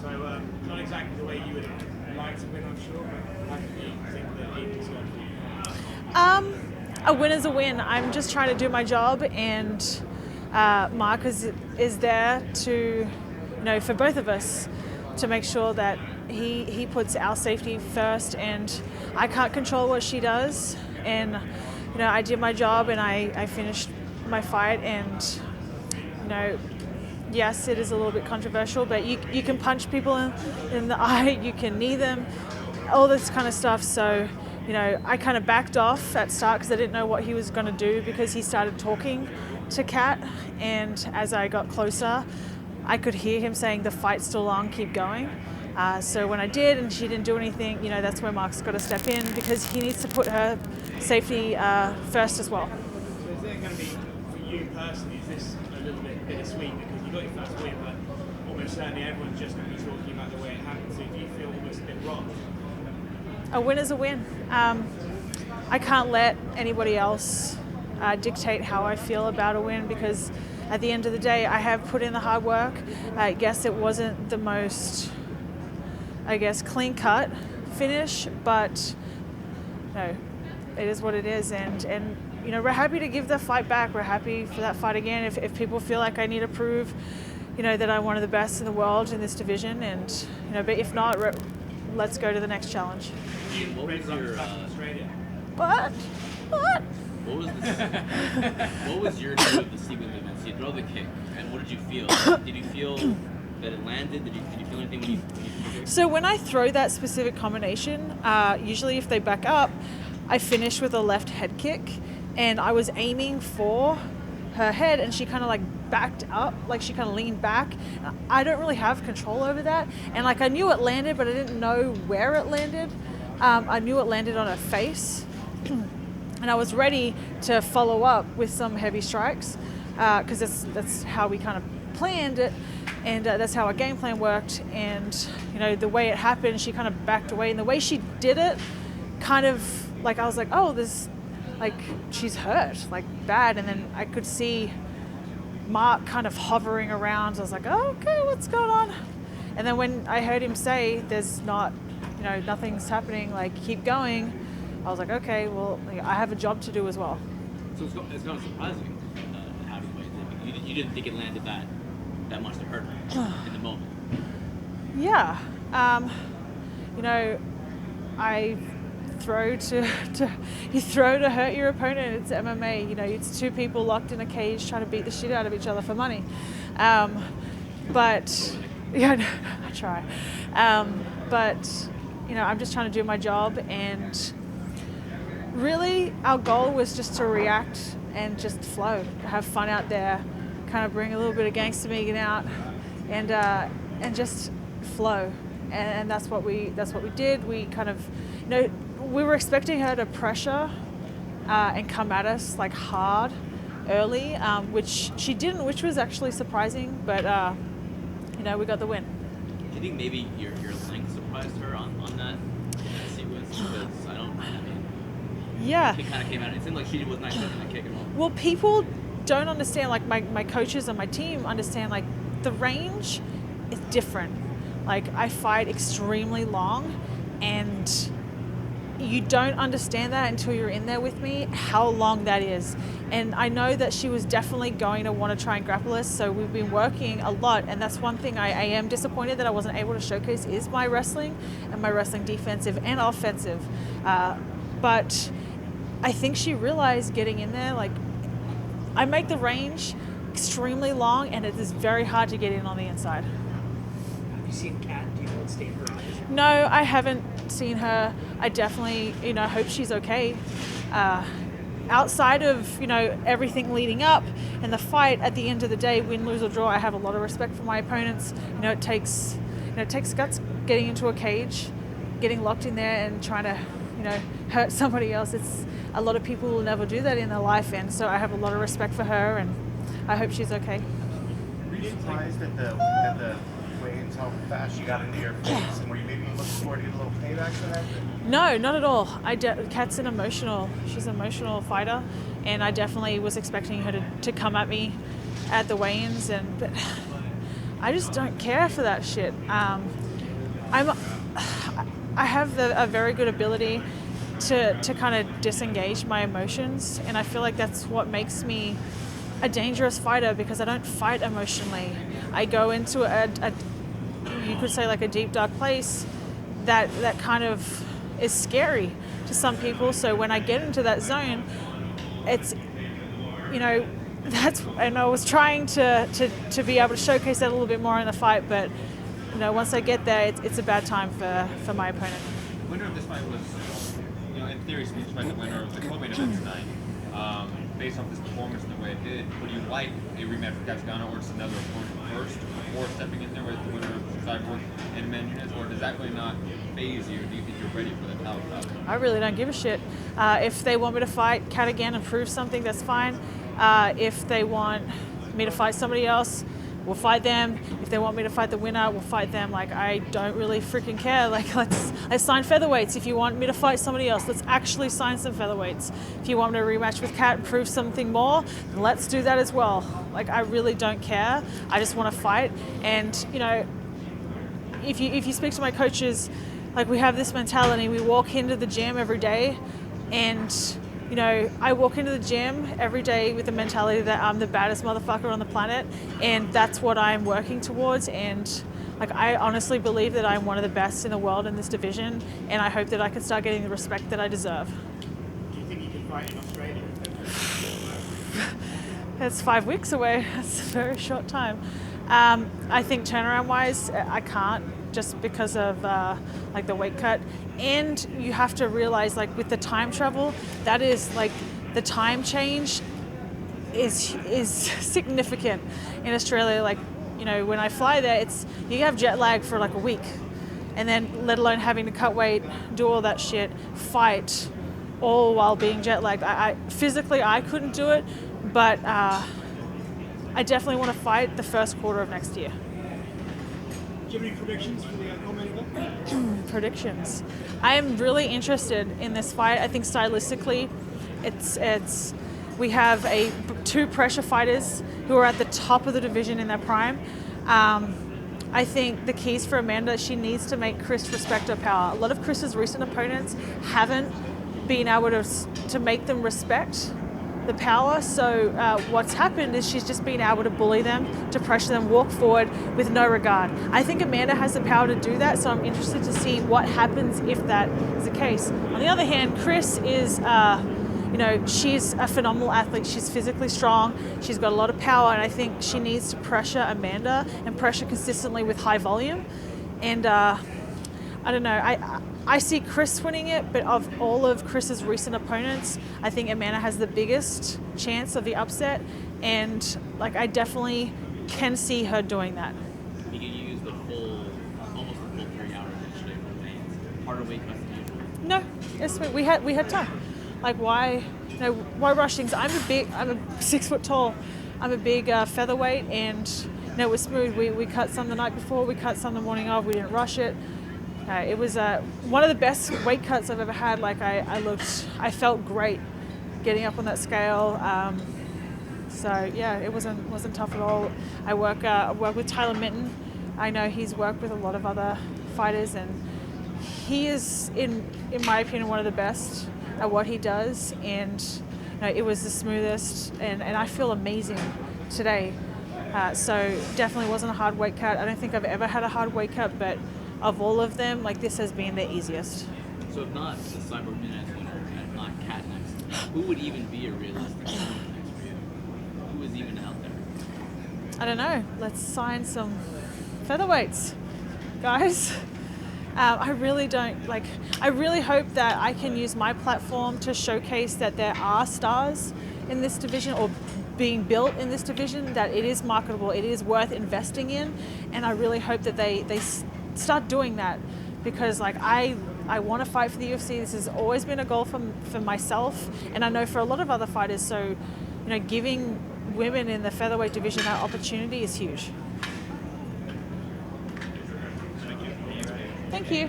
So not exactly the way you would like to win, I'm sure, but how do you think that evening's going for you? A win is a win. I'm just trying to do my job, and Mark is there to, for both of us, to make sure that he puts our safety first, and I can't control what she does. And I did my job, and I finished my fight, and yes, it is a little bit controversial, but you can punch people in the eye, you can knee them, all this kind of stuff. So I kind of backed off at start because I didn't know what he was going to do, because he started talking to Cat, and as I got closer, I could hear him saying, "The fight's still on, keep going." So when I did and she didn't do anything, that's where Mark's got to step in, because he needs to put her safety first as well. So is it going to be, for you personally, is this a little bit bittersweet because you got your first win, but almost certainly everyone's just going to be talking about the way it happened, so do you feel almost a bit wrong? A win is a win. I can't let anybody else dictate how I feel about a win, because at the end of the day, I have put in the hard work. I guess it wasn't the most, clean-cut finish, but it is what it is. And we're happy to give the fight back. We're happy for that fight again. If people feel like I need to prove, that I'm one of the best in the world in this division, and but if not, let's go to the next challenge. What was your What? What was your view of the sequence events? You throw the kick, and what did you feel? Did you feel that it landed? Did you feel anything when you So when I throw that specific combination, usually if they back up, I finish with a left head kick, and I was aiming for her head, and she kind of backed up, she kind of leaned back. I don't really have control over that, and I knew it landed, but I didn't know where it landed. I knew it landed on her face, and I was ready to follow up with some heavy strikes, because that's how we kind of planned it, and that's how our game plan worked. And the way it happened, she kind of backed away, and the way she did it, kind of I was like, oh, this, she's hurt, bad. And then I could see Mark kind of hovering around. I was like, oh, okay, what's going on? And then when I heard him say, there's not, nothing's happening, keep going, I was like, okay, well, I have a job to do as well. So it's kind of surprising how you didn't think it landed that much to hurt her in the moment. Yeah. I throw you throw to hurt your opponent. It's MMA. It's two people locked in a cage trying to beat the shit out of each other for money. But yeah, I try. But I'm just trying to do my job, and really our goal was just to react and just flow, have fun out there, kind of bring a little bit of gangster Megan out, and just flow. And that's what we did. We kind of, we were expecting her to pressure and come at us hard early, which she didn't, which was actually surprising. But we got the win. Do you think maybe your length surprised her on that sequence? Because yeah, the kick kind of came out. It seemed like she was not expecting that kick at all. Well, people don't understand. My coaches and my team understand. The range is different. I fight extremely long, and you don't understand that until you're in there with me, how long that is. And I know that she was definitely going to want to try and grapple us, so we've been working a lot, and that's one thing I am disappointed that I wasn't able to showcase is my wrestling, and my wrestling defensive and offensive. But I think she realized getting in there, I make the range extremely long, and it is very hard to get in on the inside. Have you seen Cat? Do you know what's staying her eyes? No, I haven't seen her. I definitely, hope she's okay. Outside of, everything leading up and the fight, at the end of the day, win, lose or draw, I have a lot of respect for my opponents. It takes guts getting into a cage, getting locked in there and trying to, hurt somebody else. It's a lot of people will never do that in their life, and so I have a lot of respect for her, and I hope she's okay. Were you surprised at the weigh-ins how fast she got into your face, and were you maybe looking forward to get a little payback for that? No, not at all. Kat's she's an emotional fighter, and I definitely was expecting her to come at me at the weigh-ins, but I just don't care for that shit. I have a very good ability to kind of disengage my emotions, and I feel like that's what makes me a dangerous fighter, because I don't fight emotionally. I go into a you could say like a deep dark place that kind of is scary to some people. So when I get into that zone, it's, you know, and I was trying to be able to showcase that a little bit more in the fight, but you know, once I get there, it's a bad time for my opponent. The winner of this fight was, you know, in theory, speech by the winner of the co-main event tonight. Based off this performance and the way it did, would you like a rematch with Cat Zingano or just another opponent first before stepping in there with the winner of Cyborg and Mendes, or does that really not phase you? Do you think you're ready for that power bout? I really don't give a shit. If they want me to fight Cat again and prove something, that's fine. If they want me to fight somebody else, we'll fight them. If they want me to fight the winner, we'll fight them. Like, I don't really freaking care. Like, let's sign featherweights. If you want me to fight somebody else, let's actually sign some featherweights. If you want me to rematch with Cat and prove something more, then let's do that as well. Like, I really don't care. I just want to fight. And, you know, if you speak to my coaches, like, we have this mentality. We walk into the gym every day, and you know, I walk into the gym every day with the mentality that I'm the baddest motherfucker on the planet, and that's what I'm working towards. And like, I honestly believe that I'm one of the best in the world in this division, and I hope that I can start getting the respect that I deserve. Do you think you can fight in Australia? It's 5 weeks away. That's a very short time. I think turnaround-wise, I can't, just because of like the weight cut. And you have to realize, like, with the time travel, that is like, the time change is significant in Australia. Like, you know, when I fly there, it's, you have jet lag for like a week, and then let alone having to cut weight, do all that shit, fight, all while being jet lagged. I physically I couldn't do it, but I definitely want to fight the first quarter of next year. Do you have any predictions for the co-main event? Predictions. I am really interested in this fight. I think stylistically, it's we have two pressure fighters who are at the top of the division in their prime. I think the keys for Amanda, she needs to make Chris respect her power. A lot of Chris's recent opponents haven't been able to make them respect the power. So what's happened is she's just been able to bully them, to pressure them, walk forward with no regard. I think Amanda has the power to do that, so I'm interested to see what happens if that is the case. On the other hand, Chris is, you know, she's a phenomenal athlete. She's physically strong. She's got a lot of power, and I think she needs to pressure Amanda and pressure consistently with high volume. And I don't know. I see Chris winning it, but of all of Chris's recent opponents, I think Amanda has the biggest chance of the upset, and like, I definitely can see her doing that. You can use the full, almost the full 3 hours yesterday for weigh-ins. Harder weight cuts than usual. No, yes, we had time. Like, why rush things? I'm a 6 foot tall. I'm a big featherweight, and you know, it was smooth. We cut some the night before, we cut some the morning of. We didn't rush it. It was one of the best weight cuts I've ever had. Like, I felt great getting up on that scale. So yeah, it wasn't tough at all. I work with Tyler Minton. I know he's worked with a lot of other fighters, and he is, in my opinion, one of the best at what he does. And you know, it was the smoothest, and I feel amazing today. So definitely wasn't a hard weight cut. I don't think I've ever had a hard weight cut, but of all of them, like, this has been the easiest. So if not the Cyborg Mendes winner and not Cat next, who would even be a realistic opponent next for you? Who is even out there? I don't know. Let's sign some featherweights, guys. I really don't, like, I really hope that I can use my platform to showcase that there are stars in this division, or being built in this division, that it is marketable, it is worth investing in, and I really hope that they start doing that, because like, I want to fight for the UFC. This has always been a goal for myself, and I know for a lot of other fighters. So, you know, giving women in the featherweight division that opportunity is huge. Thank you.